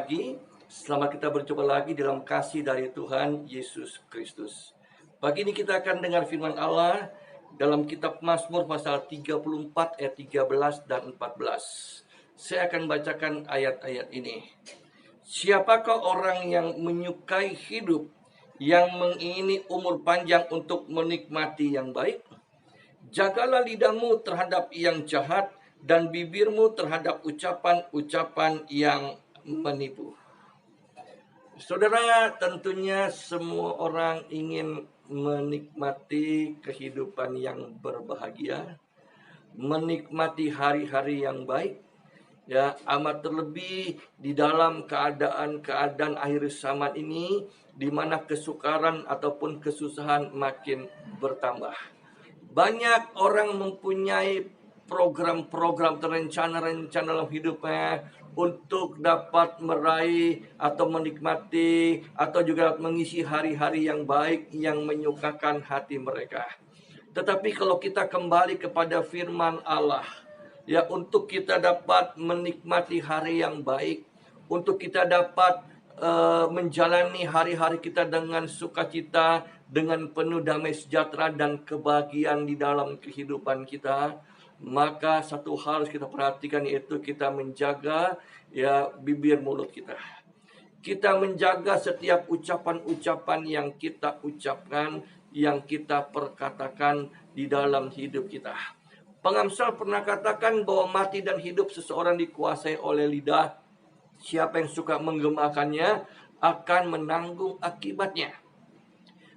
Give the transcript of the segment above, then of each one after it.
pagi. Selamat kita berjumpa lagi dalam kasih dari Tuhan Yesus Kristus. Pagi ini kita akan dengar firman Allah dalam kitab Mazmur pasal 34 ayat 13 dan 14. Saya akan bacakan ayat-ayat ini. Siapakah orang yang menyukai hidup, yang mengingini umur panjang untuk menikmati yang baik? Jagalah lidahmu terhadap yang jahat dan bibirmu terhadap ucapan-ucapan yang menipu. Saudara, tentunya semua orang ingin menikmati kehidupan yang berbahagia, menikmati hari-hari yang baik, ya, amat terlebih di dalam keadaan akhir zaman ini, di mana kesukaran ataupun kesusahan makin bertambah. Banyak orang mempunyai program-program terencana-rencana dalam hidupnya untuk dapat meraih atau menikmati atau juga mengisi hari-hari yang baik yang menyukakan hati mereka. Tetapi kalau kita kembali kepada firman Allah, ya, untuk kita dapat menikmati hari yang baik, untuk kita dapat menjalani hari-hari kita dengan sukacita, dengan penuh damai sejahtera dan kebahagiaan di dalam kehidupan kita, maka satu hal harus kita perhatikan, yaitu kita menjaga, ya, bibir mulut kita. Kita menjaga setiap ucapan-ucapan yang kita ucapkan, yang kita perkatakan di dalam hidup kita. Pengamsal pernah katakan bahwa mati dan hidup seseorang dikuasai oleh lidah. Siapa yang suka menggemakannya akan menanggung akibatnya.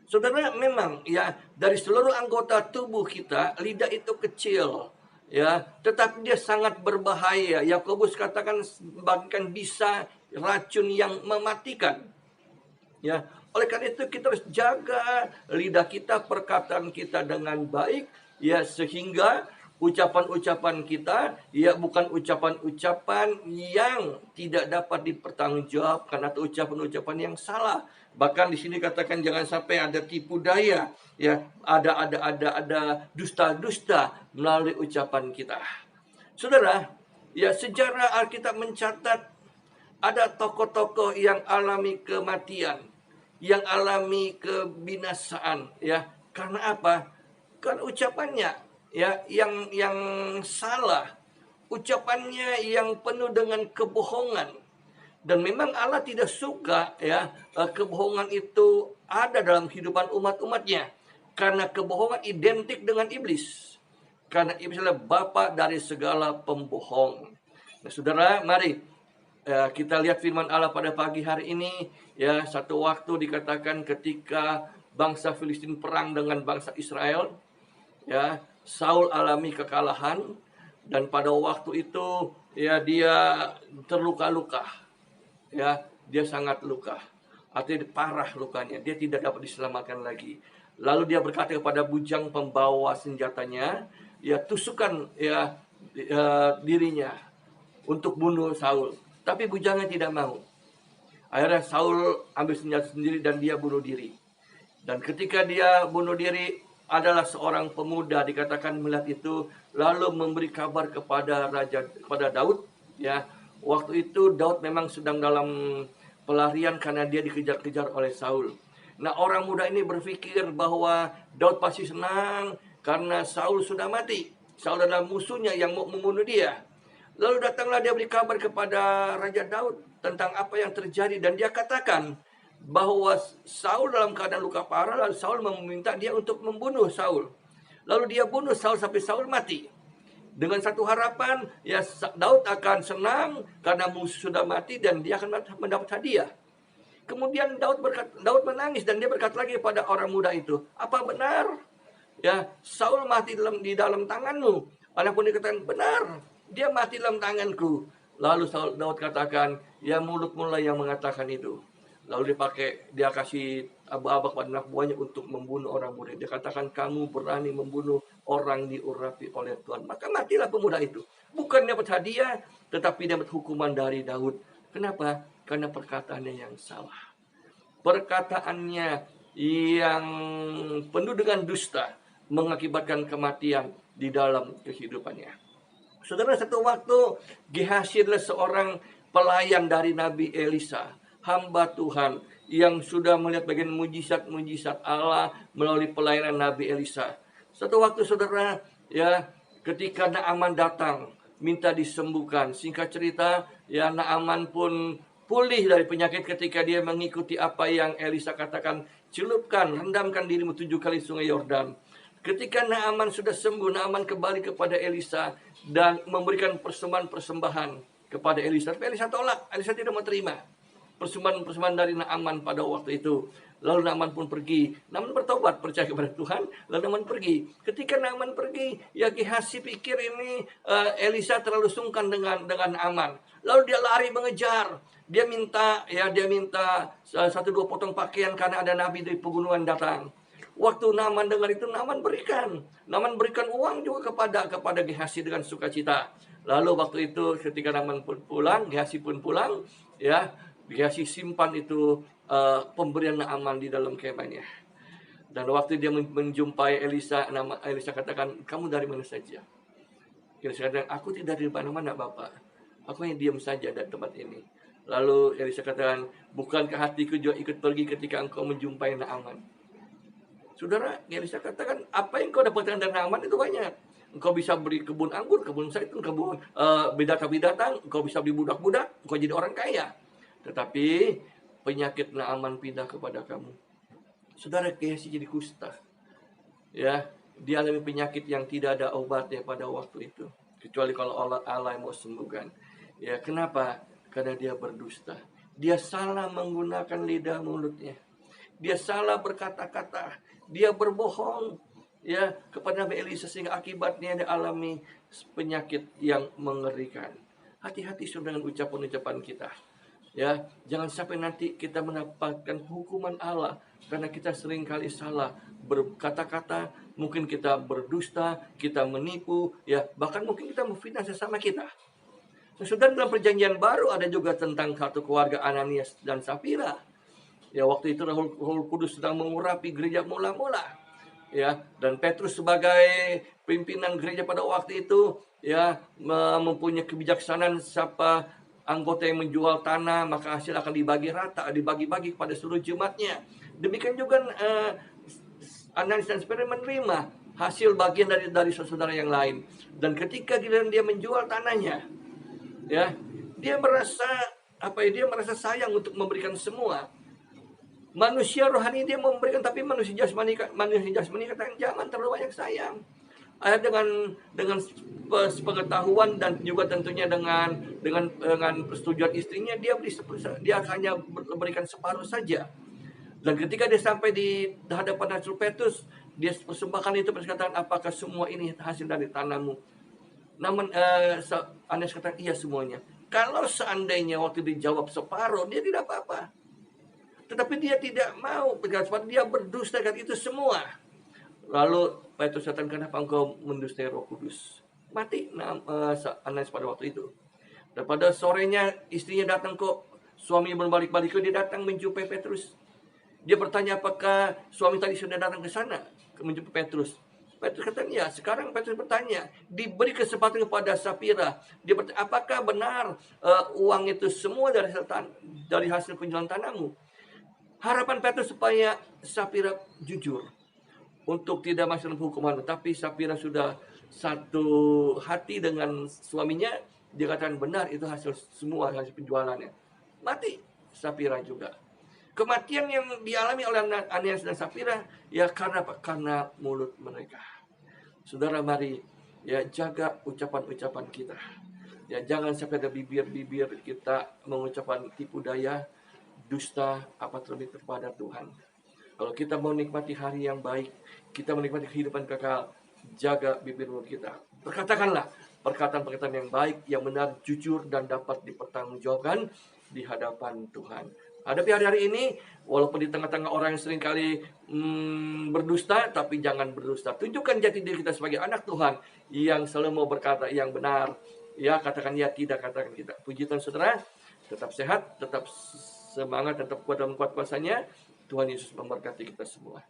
Saudara, memang ya, dari seluruh anggota tubuh kita, lidah itu kecil, ya, tetapi dia sangat berbahaya. Yakobus katakan bagaikan bisa racun yang mematikan. Ya, oleh karena itu kita harus jaga lidah kita, perkataan kita dengan baik, ya, sehingga ucapan-ucapan kita, ya, bukan ucapan-ucapan yang tidak dapat dipertanggungjawabkan atau ucapan-ucapan yang salah. Bahkan di sini katakan jangan sampai ada tipu daya, ya, ada dusta-dusta melalui ucapan kita. Saudara, ya, sejarah Alkitab mencatat ada tokoh-tokoh yang alami kematian, yang alami kebinasaan, ya. Karena apa? Karena ucapannya, ya, yang salah, ucapannya yang penuh dengan kebohongan. Dan memang Allah tidak suka, ya, kebohongan itu ada dalam kehidupan umat-umatnya. Karena kebohongan identik dengan iblis. Karena iblis adalah bapa dari segala pembohong. Nah, saudara, mari kita lihat firman Allah pada pagi hari ini. Ya, satu waktu dikatakan ketika bangsa Filistin perang dengan bangsa Israel, ya, Saul alami kekalahan, dan pada waktu itu, ya, dia terluka-luka, ya, dia sangat luka, artinya parah lukanya, dia tidak dapat diselamatkan lagi. Lalu dia berkata kepada bujang pembawa senjatanya, ya, tusukkan, ya, dirinya untuk bunuh Saul. Tapi bujangnya tidak mau. Akhirnya Saul ambil senjata sendiri dan dia bunuh diri. Dan ketika dia bunuh diri, adalah seorang pemuda dikatakan melihat itu, lalu memberi kabar kepada Daud, ya. Waktu itu Daud memang sedang dalam pelarian karena dia dikejar-kejar oleh Saul. Nah, orang muda ini berpikir bahwa Daud pasti senang karena Saul sudah mati. Saul adalah musuhnya yang mau membunuh dia. Lalu datanglah dia beri kabar kepada Raja Daud tentang apa yang terjadi, dan dia katakan bahwa Saul dalam keadaan luka parah, lalu Saul meminta dia untuk membunuh Saul. Lalu dia bunuh Saul sampai Saul mati. Dengan satu harapan, ya, Daud akan senang karena musuh sudah mati dan dia akan mendapat hadiah. Kemudian Daud menangis dan dia berkata lagi pada orang muda itu, "Apa benar, ya, Saul mati di dalam tanganmu?" Anak pun dikatakan, "Benar, dia mati dalam tanganku." Lalu Daud katakan, "Ya, mulutmu lah yang mengatakan itu." Lalu dia kasih aba-aba kepada anak buahnya untuk membunuh orang muda. Dia katakan, "Kamu berani membunuh orang diurapi oleh Tuhan." Maka matilah pemuda itu. Bukan dapat hadiah, tetapi dapat hukuman dari Daud. Kenapa? Karena perkataannya yang salah. Perkataannya yang penuh dengan dusta mengakibatkan kematian di dalam kehidupannya. Saudara, satu waktu Gehazi adalah seorang pelayan dari Nabi Elisa, hamba Tuhan yang sudah melihat bagian mujizat-mujizat Allah melalui pelayanan Nabi Elisa. Satu waktu saudara, ya, ketika Naaman datang minta disembuhkan, singkat cerita, ya, Naaman pun pulih dari penyakit ketika dia mengikuti apa yang Elisa katakan, celupkan, rendamkan dirimu 7 kali sungai Yordan. Ketika Naaman sudah sembuh, Naaman kembali kepada Elisa dan memberikan persembahan-persembahan kepada Elisa. Tapi Elisa tolak, Elisa tidak mau terima persembahan-persembahan dari Naaman pada waktu itu. Lalu Naaman pun pergi. Naaman bertobat, percaya kepada Tuhan. Lalu Naaman pergi. Ketika Naaman pergi, ya Gehazi pikir ini Elisa terlalu sungkan dengan Naaman. Lalu dia lari mengejar. Dia minta 1-2 potong pakaian karena ada nabi dari pegunungan datang. Waktu Naaman dengar itu, Naaman berikan uang juga kepada Gehazi dengan sukacita. Lalu waktu itu ketika Naaman pun pulang, Gehazi pun pulang, ya, Gehazi simpan itu pemberian Naaman di dalam kemahnya. Dan waktu dia menjumpai Elisa, Elisa katakan, kamu dari mana saja? Elisa katakan, aku tidak dari mana-mana Bapak. Aku hanya diam saja dari tempat ini. Lalu Elisa katakan, bukankah hatiku juga ikut pergi ketika engkau menjumpai Naaman? Saudara, Elisa katakan, apa yang kau dapatkan dari Naaman itu banyak. Engkau bisa beri kebun anggur, kebun zaitun, kebun binatang-binatang, engkau bisa beli budak-budak, engkau jadi orang kaya. Tetapi penyakit Naaman pindah kepada kamu. Saudara, Gehazi jadi kusta. Ya, dia alami penyakit yang tidak ada obatnya pada waktu itu. Kecuali kalau Allah yang mau sembuhkan. Ya, kenapa? Karena dia berdusta. Dia salah menggunakan lidah mulutnya. Dia salah berkata-kata. Dia berbohong, ya, kepada Nabi Elisa sehingga akibatnya dia alami penyakit yang mengerikan. Hati-hati dengan ucapan-ucapan kita. Ya, jangan sampai nanti kita mendapatkan hukuman Allah karena kita seringkali salah berkata-kata, mungkin kita berdusta, kita menipu, ya, bahkan mungkin kita memfitnah sesama kita. Sudah dalam perjanjian baru ada juga tentang satu keluarga Ananias dan Safira. Ya, waktu itu Roh Kudus sedang mengurapi gereja mula-mula. Ya, dan Petrus sebagai pimpinan gereja pada waktu itu, ya, mempunyai kebijaksanaan siapa anggota yang menjual tanah, maka hasil akan dibagi rata, dibagi-bagi kepada seluruh jemaatnya. Demikian juga Ananias dan Safira menerima hasil bagian dari saudara yang lain. Dan ketika dia menjual tanahnya, ya, dia merasa dia merasa sayang untuk memberikan semua. Manusia rohani dia memberikan, tapi manusia jasmani katakan jangan terlalu banyak sayang. Dengan pengetahuan dan juga tentunya dengan persetujuan istrinya, dia hanya berikan separuh saja. Dan ketika dia sampai di hadapan Rasul Petrus, dia persembahkan itu berkata, apakah semua ini hasil dari tanahmu? Namun Ananias kata, iya semuanya. Kalau seandainya waktu dijawab separuh, dia tidak apa-apa. Tetapi dia tidak mau, dia berdusta dengan itu semua. Lalu Petrus katakan, kenapa engkau mendustai Roh Kudus? Mati Ananias pada waktu itu. Dan pada sorenya istrinya datang kok, suami berbalik-balik, dia datang menjumpai Petrus. Dia bertanya apakah suami tadi sudah datang ke sana menjumpai Petrus. Petrus kata, ya. Sekarang Petrus bertanya, diberi kesempatan kepada Safira. Dia bertanya, apakah benar uang itu semua dari hasil penjualan tanahmu? Harapan Petrus supaya Safira jujur untuk tidak masuk dalam hukuman. Tapi Safira sudah satu hati dengan suaminya. Dia katakan benar itu hasil penjualannya. Mati Safira juga. Kematian yang dialami oleh Ananias dan Safira, ya karena apa? Karena mulut mereka. Saudara, mari ya jaga ucapan-ucapan kita. Ya, jangan sampai ada bibir-bibir kita mengucapkan tipu daya, dusta, apa terlebih kepada Tuhan. Kalau kita mau menikmati hari yang baik, kita menikmati kehidupan kekal, jaga bibir mulut kita. Berkatakanlah perkataan-perkataan yang baik, yang benar, jujur, dan dapat dipertanggungjawabkan di hadapan Tuhan. Hadapi hari-hari ini, walaupun di tengah-tengah orang yang seringkali berdusta, tapi jangan berdusta. Tunjukkan jati diri kita sebagai anak Tuhan yang selalu mau berkata yang benar. Ya, katakan ya, tidak katakan tidak. Puji Tuhan saudara, tetap sehat, tetap semangat, tetap kuat dalam kuat kuasanya. Tuhan Yesus memberkati kita semua.